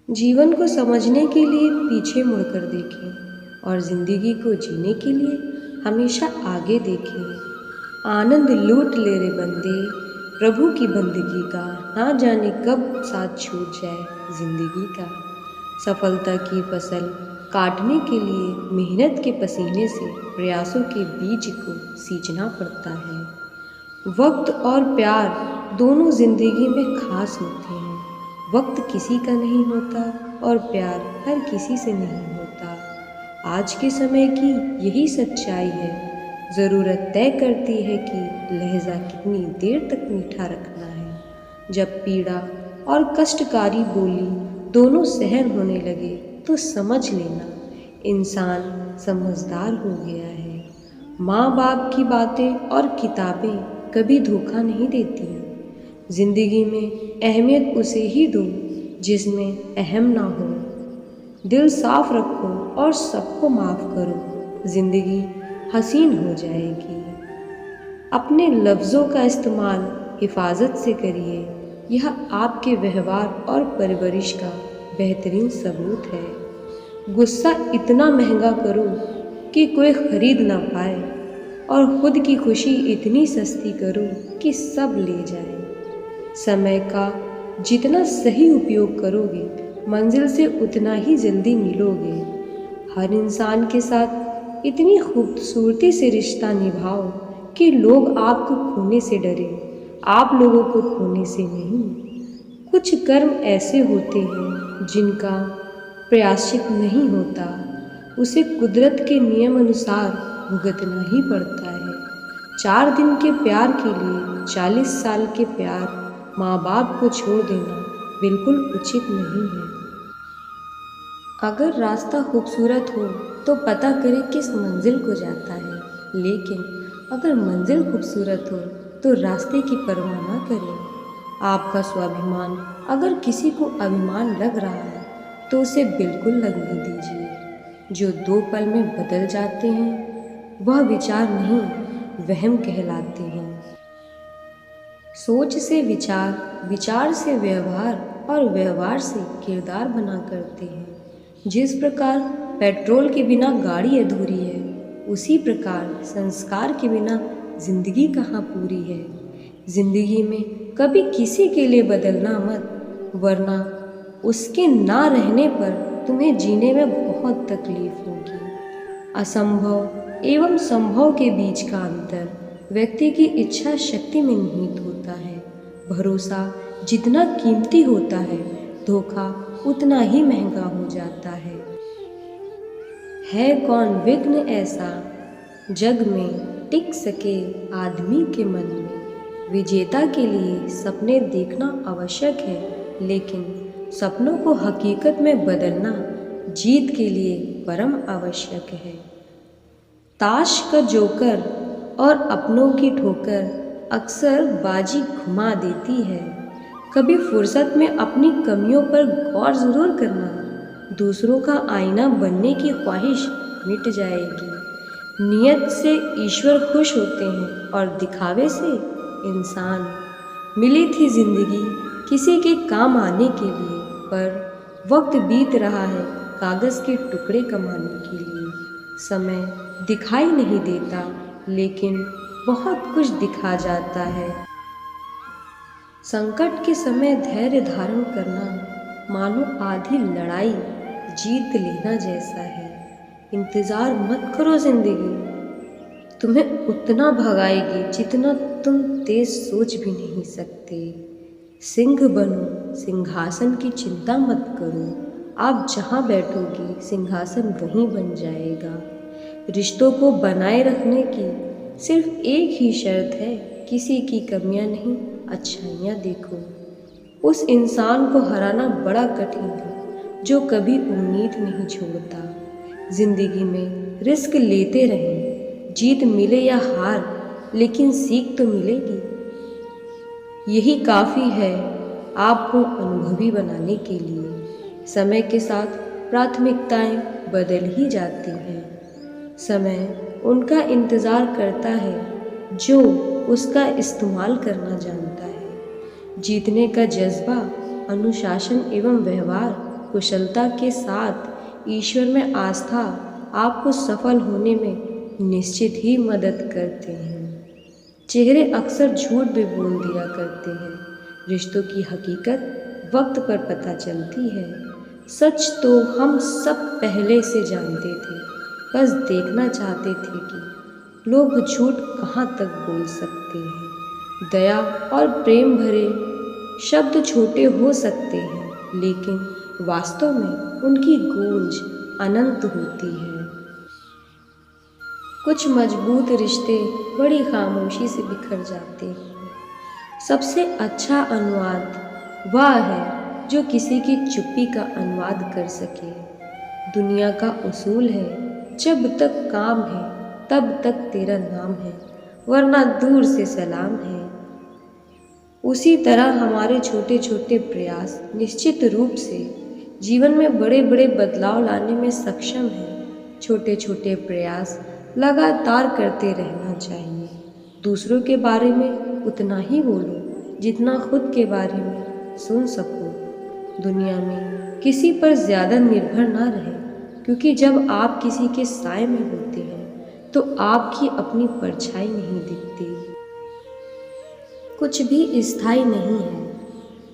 जीवन को समझने के लिए पीछे मुड़कर देखें और ज़िंदगी को जीने के लिए हमेशा आगे देखें। आनंद लूट ले रे बंदे प्रभु की बंदगी का, ना जाने कब साथ छूट जाए ज़िंदगी का। सफलता की फसल काटने के लिए मेहनत के पसीने से प्रयासों के बीज को सींचना पड़ता है। वक्त और प्यार दोनों ज़िंदगी में खास होते हैं। वक्त किसी का नहीं होता और प्यार हर किसी से नहीं होता। आज के समय की यही सच्चाई है। ज़रूरत तय करती है कि लहज़ा कितनी देर तक मीठा रखना है। जब पीड़ा और कष्टकारी बोली दोनों सहन होने लगे तो समझ लेना इंसान समझदार हो गया है। माँ बाप की बातें और किताबें कभी धोखा नहीं देती। ज़िंदगी में अहमियत उसे ही दो जिसमें अहम ना हो। दिल साफ रखो और सबको माफ़ करो, ज़िंदगी हसीन हो जाएगी। अपने लफ्ज़ों का इस्तेमाल हिफाजत से करिए, यह आपके व्यवहार और परवरिश का बेहतरीन सबूत है। गुस्सा इतना महंगा करो कि कोई ख़रीद ना पाए और ख़ुद की खुशी इतनी सस्ती करो कि सब ले जाए। समय का जितना सही उपयोग करोगे मंजिल से उतना ही जल्दी मिलोगे। हर इंसान के साथ इतनी खूबसूरती से रिश्ता निभाओ कि लोग आपको खोने से डरे, आप लोगों को खोने से नहीं। कुछ कर्म ऐसे होते हैं जिनका प्रायश्चित नहीं होता, उसे कुदरत के नियम अनुसार भुगतना ही पड़ता है। 4 दिन के प्यार के लिए 40 साल के प्यार माँ बाप को छोड़ देना बिल्कुल उचित नहीं है। अगर रास्ता खूबसूरत हो तो पता करें किस मंजिल को जाता है, लेकिन अगर मंजिल खूबसूरत हो तो रास्ते की परवाह ना करें। आपका स्वाभिमान अगर किसी को अभिमान लग रहा है तो उसे बिल्कुल लगने दीजिए। जो 2 पल में बदल जाते हैं वह विचार नहीं, वहम कहलाते हैं। सोच से विचार, विचार से व्यवहार और व्यवहार से किरदार बना करते हैं। जिस प्रकार पेट्रोल के बिना गाड़ी अधूरी है, उसी प्रकार संस्कार के बिना जिंदगी कहाँ पूरी है। जिंदगी में कभी किसी के लिए बदलना मत, वरना उसके ना रहने पर तुम्हें जीने में बहुत तकलीफ होगी। असंभव एवं संभव के बीच का अंतर व्यक्ति की इच्छा शक्ति में निहित होता है। भरोसा जितना कीमती होता है, धोखा उतना ही महंगा हो जाता है कौन विघ्न ऐसा जग में टिक सके आदमी के मन में। विजेता के लिए सपने देखना आवश्यक है, लेकिन सपनों को हकीकत में बदलना जीत के लिए परम आवश्यक है। ताश का जोकर और अपनों की ठोकर अक्सर बाजी घुमा देती है। कभी फुर्सत में अपनी कमियों पर गौर ज़रूर करना, दूसरों का आईना बनने की ख्वाहिश मिट जाएगी। नियत से ईश्वर खुश होते हैं और दिखावे से इंसान। मिली थी ज़िंदगी किसी के काम आने के लिए, पर वक्त बीत रहा है कागज़ के टुकड़े कमाने के लिए। समय दिखाई नहीं देता, लेकिन बहुत कुछ दिखा जाता है। संकट के समय धैर्य धारण करना मानो आधी लड़ाई जीत लेना जैसा है। इंतज़ार मत करो, ज़िंदगी तुम्हें उतना भगाएगी जितना तुम तेज सोच भी नहीं सकते। सिंह बनो, सिंहासन की चिंता मत करो। आप जहाँ बैठोगी सिंहासन वहीं बन जाएगा। रिश्तों को बनाए रखने की सिर्फ एक ही शर्त है, किसी की कमियां नहीं अच्छाइयाँ देखो। उस इंसान को हराना बड़ा कठिन है जो कभी उम्मीद नहीं छोड़ता। जिंदगी में रिस्क लेते रहें, जीत मिले या हार लेकिन सीख तो मिलेगी। यही काफ़ी है आपको अनुभवी बनाने के लिए। समय के साथ प्राथमिकताएं बदल ही जाती हैं। समय उनका इंतज़ार करता है जो उसका इस्तेमाल करना जानता है। जीतने का जज्बा, अनुशासन एवं व्यवहार कुशलता के साथ ईश्वर में आस्था आपको सफल होने में निश्चित ही मदद करते हैं। चेहरे अक्सर झूठ भी बोल दिया करते हैं। रिश्तों की हकीकत वक्त पर पता चलती है। सच तो हम सब पहले से जानते थे, बस देखना चाहते थे कि लोग झूठ कहाँ तक बोल सकते हैं। दया और प्रेम भरे शब्द छोटे हो सकते हैं, लेकिन वास्तव में उनकी गूंज अनंत होती है। कुछ मजबूत रिश्ते बड़ी खामोशी से बिखर जाते हैं। सबसे अच्छा अनुवाद वह है जो किसी की चुप्पी का अनुवाद कर सके। दुनिया का उसूल है, जब तक काम है तब तक तेरा नाम है, वरना दूर से सलाम है। उसी तरह हमारे छोटे छोटे प्रयास निश्चित रूप से जीवन में बड़े बड़े बदलाव लाने में सक्षम हैं। छोटे छोटे प्रयास लगातार करते रहना चाहिए। दूसरों के बारे में उतना ही बोलो जितना खुद के बारे में सुन सको। दुनिया में किसी पर ज़्यादा निर्भर ना रहे, क्योंकि जब आप किसी के साए में होते हैं तो आपकी अपनी परछाई नहीं दिखती। कुछ भी स्थायी नहीं है।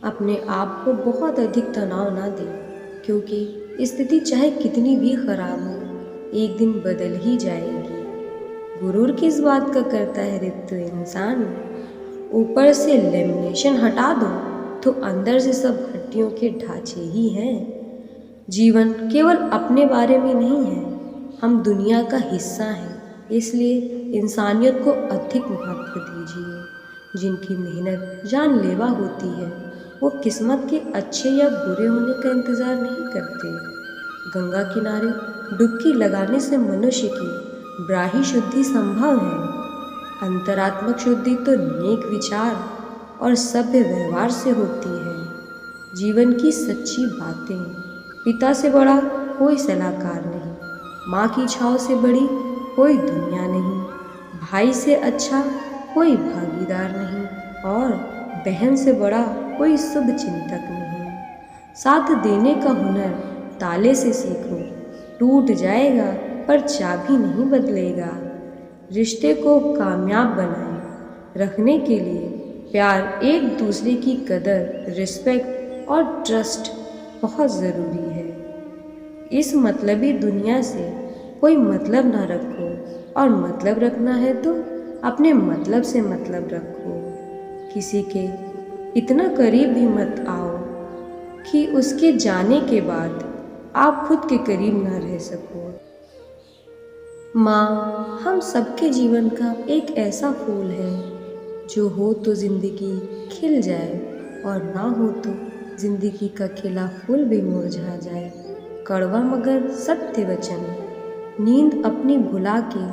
अपने आप को बहुत अधिक तनाव ना दें, क्योंकि स्थिति चाहे कितनी भी खराब हो, एक दिन बदल ही जाएगी। गुरूर किस बात का करता है रित्तु इंसान। ऊपर से लेमिनेशन हटा दो तो अंदर से सब हड्डियों के ढांचे ही हैं। जीवन केवल अपने बारे में नहीं है, हम दुनिया का हिस्सा हैं। इसलिए इंसानियत को अधिक महत्व दीजिए। जिनकी मेहनत जानलेवा होती है, वो किस्मत के अच्छे या बुरे होने का इंतज़ार नहीं करते। गंगा किनारे डुबकी लगाने से मनुष्य की ब्राही शुद्धि संभव है। अंतरात्मक शुद्धि तो नेक विचार और सभ्य व्यवहार से होती है। जीवन की सच्ची बातें, पिता से बड़ा कोई सलाहकार नहीं, माँ की छाँव से बड़ी कोई दुनिया नहीं, भाई से अच्छा कोई भागीदार नहीं, और बहन से बड़ा कोई शुभ चिंतक नहीं। साथ देने का हुनर ताले से सीखो, टूट जाएगा पर चाबी नहीं बदलेगा। रिश्ते को कामयाब बनाए रखने के लिए प्यार, एक दूसरे की कदर, रिस्पेक्ट और ट्रस्ट बहुत ज़रूरी है। इस मतलबी दुनिया से कोई मतलब ना रखो, और मतलब रखना है तो अपने मतलब से मतलब रखो। किसी के इतना करीब भी मत आओ कि उसके जाने के बाद आप खुद के करीब ना रह सको। माँ हम सबके जीवन का एक ऐसा फूल है, जो हो तो ज़िंदगी खिल जाए और ना हो तो ज़िंदगी का खिला फूल भी मुरझा जाए। कड़वा मगर सत्य वचन। नींद अपनी भुला के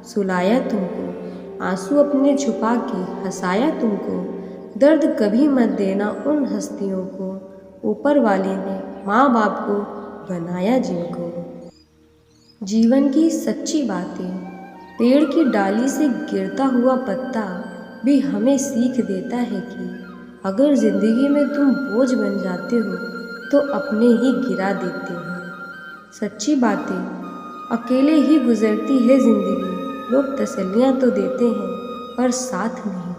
सुलाया तुमको, आंसू अपने छुपा के हंसाया तुमको। दर्द कभी मत देना उन हस्तियों को, ऊपर वाले ने माँ बाप को बनाया जिनको। जीवन की सच्ची बातें। पेड़ की डाली से गिरता हुआ पत्ता भी हमें सीख देता है कि अगर ज़िंदगी में तुम बोझ बन जाते हो तो अपने ही गिरा देते हैं। सच्ची बातें। अकेले ही गुजरती है ज़िंदगी, लोग तसल्लियाँ तो देते हैं पर साथ नहीं।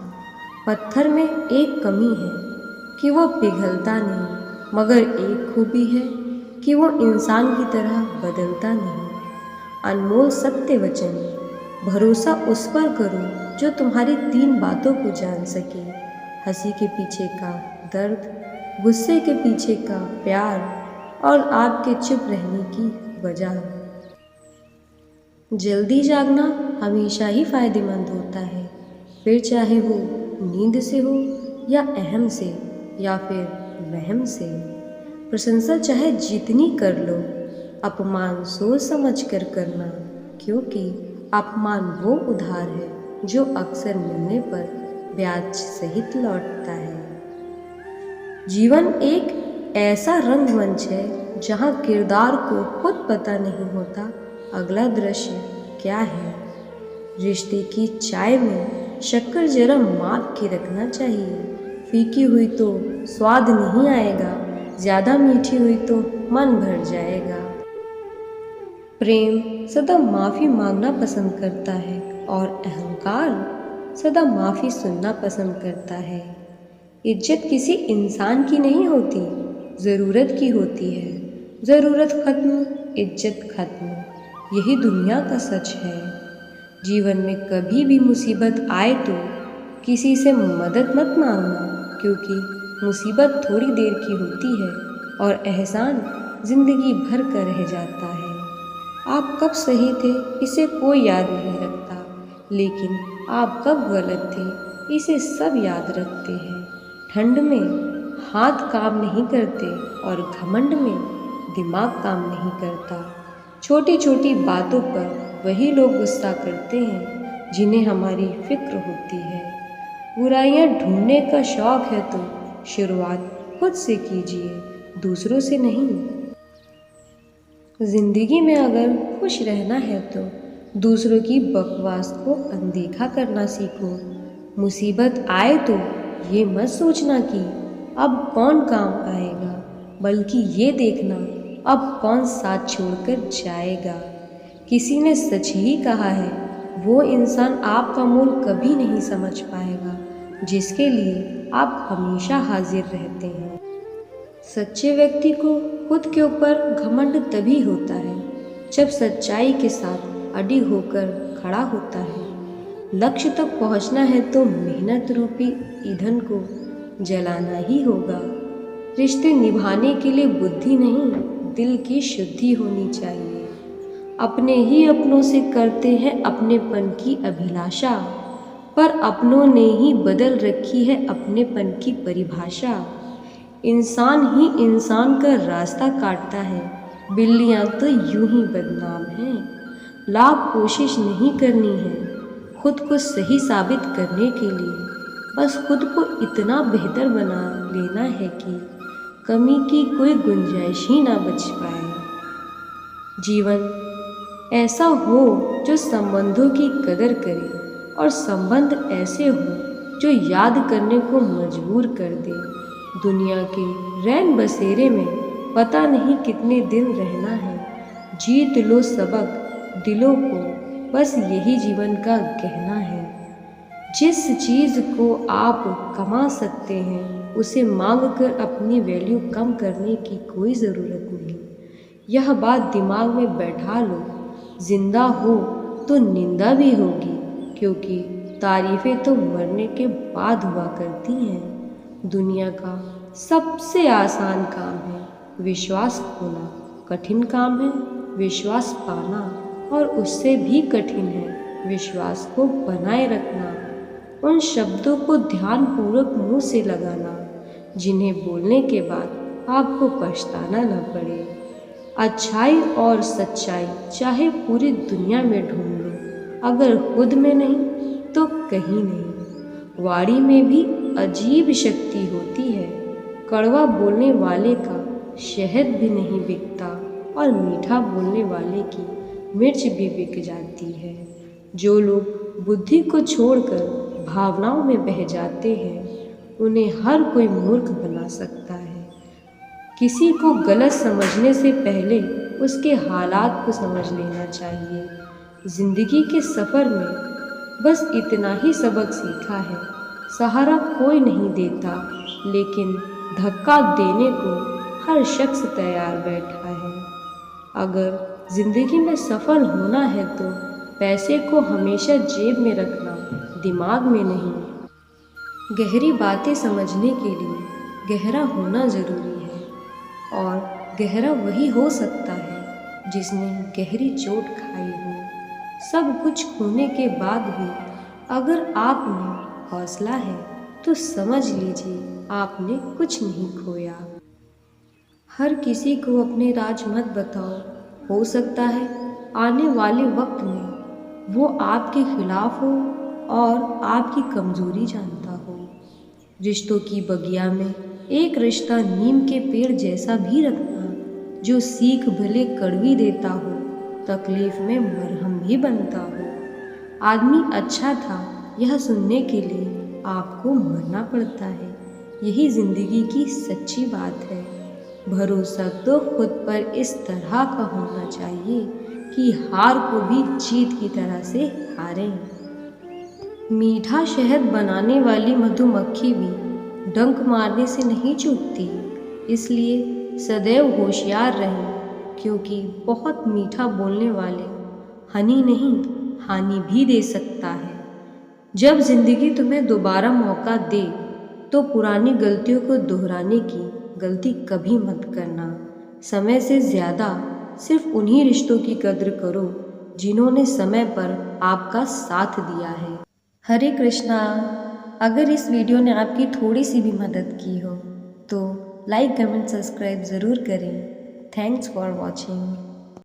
पत्थर में एक कमी है कि वो पिघलता नहीं, मगर एक खूबी है कि वो इंसान की तरह बदलता नहीं। अनमोल सत्य वचन। भरोसा उस पर करो जो तुम्हारी 3 बातों को जान सके। हंसी के पीछे का दर्द, गुस्से के पीछे का प्यार, और आपके चुप रहने की वजह। जल्दी जागना हमेशा ही फायदेमंद होता है, फिर चाहे वो नींद से हो या अहम से या फिर वहम से। प्रशंसा चाहे जितनी कर लो, अपमान सोच समझ कर करना, क्योंकि अपमान वो उधार है जो अक्सर मिलने पर ब्याज सहित लौटता है। जीवन एक ऐसा रंगमंच है जहाँ किरदार को खुद पता नहीं होता अगला दृश्य क्या है। रिश्ते की चाय में शक्कर जरा माप के रखना चाहिए। फीकी हुई तो स्वाद नहीं आएगा, ज़्यादा मीठी हुई तो मन भर जाएगा। प्रेम सदा माफ़ी मांगना पसंद करता है और अहंकार सदा माफ़ी सुनना पसंद करता है। इज्जत किसी इंसान की नहीं होती, ज़रूरत की होती है। ज़रूरत खत्म, इज्जत खत्म, यही दुनिया का सच है। जीवन में कभी भी मुसीबत आए तो किसी से मदद मत मांगना, क्योंकि मुसीबत थोड़ी देर की होती है और एहसान ज़िंदगी भर का रह जाता है। आप कब सही थे इसे कोई याद नहीं रखता, लेकिन आप कब गलत थे इसे सब याद रखते हैं। ठंड में हाथ काम नहीं करते और घमंड में दिमाग काम नहीं करता। छोटी छोटी बातों पर वही लोग गुस्सा करते हैं जिन्हें हमारी फिक्र होती है। बुराइयां ढूंढने का शौक है तो शुरुआत खुद से कीजिए, दूसरों से नहीं। जिंदगी में अगर खुश रहना है तो दूसरों की बकवास को अनदेखा करना सीखो। मुसीबत आए तो ये मत सोचना कि अब कौन काम आएगा, बल्कि ये देखना अब कौन साथ छोड़कर जाएगा। किसी ने सच ही कहा है, वो इंसान आपका मोल कभी नहीं समझ पाएगा जिसके लिए आप हमेशा हाजिर रहते हैं। सच्चे व्यक्ति को खुद के ऊपर घमंड तभी होता है जब सच्चाई के साथ अड़ी होकर खड़ा होता है। लक्ष्य तक पहुंचना है तो मेहनत रूपी ईंधन को जलाना ही होगा। रिश्ते निभाने के लिए बुद्धि नहीं, दिल की शुद्धि होनी चाहिए। अपने ही अपनों से करते हैं अपनेपन की अभिलाषा, पर अपनों ने ही बदल रखी है अपनेपन की परिभाषा। इंसान ही इंसान का रास्ता काटता है, बिल्लियाँ तो यूं ही बदनाम हैं। लाख कोशिश नहीं करनी है खुद को सही साबित करने के लिए, बस खुद को इतना बेहतर बना लेना है कि कमी की कोई गुंजाइश ही ना बच पाए। जीवन ऐसा हो जो संबंधों की कदर करे और संबंध ऐसे हो जो याद करने को मजबूर कर दे। दुनिया के रैन बसेरे में पता नहीं कितने दिन रहना है। जीत लो सबक दिलों को, बस यही जीवन का कहना है। जिस चीज़ को आप कमा सकते हैं उसे मांग कर अपनी वैल्यू कम करने की कोई ज़रूरत नहीं। यह बात दिमाग में बैठा लो, जिंदा हो तो निंदा भी होगी, क्योंकि तारीफ़ें तो मरने के बाद हुआ करती हैं। दुनिया का सबसे आसान काम है विश्वास खोना, कठिन काम है विश्वास पाना, और उससे भी कठिन है विश्वास को बनाए रखना। उन शब्दों को ध्यानपूर्वक मुंह से लगाना जिन्हें बोलने के बाद आपको पछताना न पड़े। अच्छाई और सच्चाई चाहे पूरी दुनिया में ढूंढ लो, अगर खुद में नहीं तो कहीं नहीं। वाणी में भी अजीब शक्ति होती है, कड़वा बोलने वाले का शहद भी नहीं बिकता और मीठा बोलने वाले की मिर्च भी बिक जाती है। जो लोग बुद्धि को छोड़कर भावनाओं में बह जाते हैं उन्हें हर कोई मूर्ख बना सकता है। किसी को गलत समझने से पहले उसके हालात को समझ लेना चाहिए। जिंदगी के सफ़र में बस इतना ही सबक सीखा है, सहारा कोई नहीं देता, लेकिन धक्का देने को हर शख्स तैयार बैठा है। अगर ज़िंदगी में सफल होना है तो पैसे को हमेशा जेब में रखना, दिमाग में नहीं। गहरी बातें समझने के लिए गहरा होना ज़रूरी है, और गहरा वही हो सकता है जिसने गहरी चोट खाई हो। सब कुछ खोने के बाद भी अगर आप में हौसला है तो समझ लीजिए आपने कुछ नहीं खोया। हर किसी को अपने राज मत बताओ, हो सकता है आने वाले वक्त में वो आपके खिलाफ हो और आपकी कमज़ोरी जानता हो। रिश्तों की बगिया में एक रिश्ता नीम के पेड़ जैसा भी रखना, जो सीख भले कड़वी देता हो, तकलीफ़ में मरहम भी बनता हो। आदमी अच्छा था यह सुनने के लिए आपको मरना पड़ता है, यही ज़िंदगी की सच्ची बात है। भरोसा तो खुद पर इस तरह का होना चाहिए कि हार को भी जीत की तरह से हारें। मीठा शहद बनाने वाली मधुमक्खी भी डंक मारने से नहीं चूकती, इसलिए सदैव होशियार रहें, क्योंकि बहुत मीठा बोलने वाले हनी नहीं हानि भी दे सकता है। जब जिंदगी तुम्हें दोबारा मौका दे तो पुरानी गलतियों को दोहराने की गलती कभी मत करना। समय से ज़्यादा सिर्फ उन्हीं रिश्तों की कद्र करो जिन्होंने समय पर आपका साथ दिया है। हरे कृष्णा। अगर इस वीडियो ने आपकी थोड़ी सी भी मदद की हो तो लाइक कमेंट सब्सक्राइब ज़रूर करें। Thanks for watching.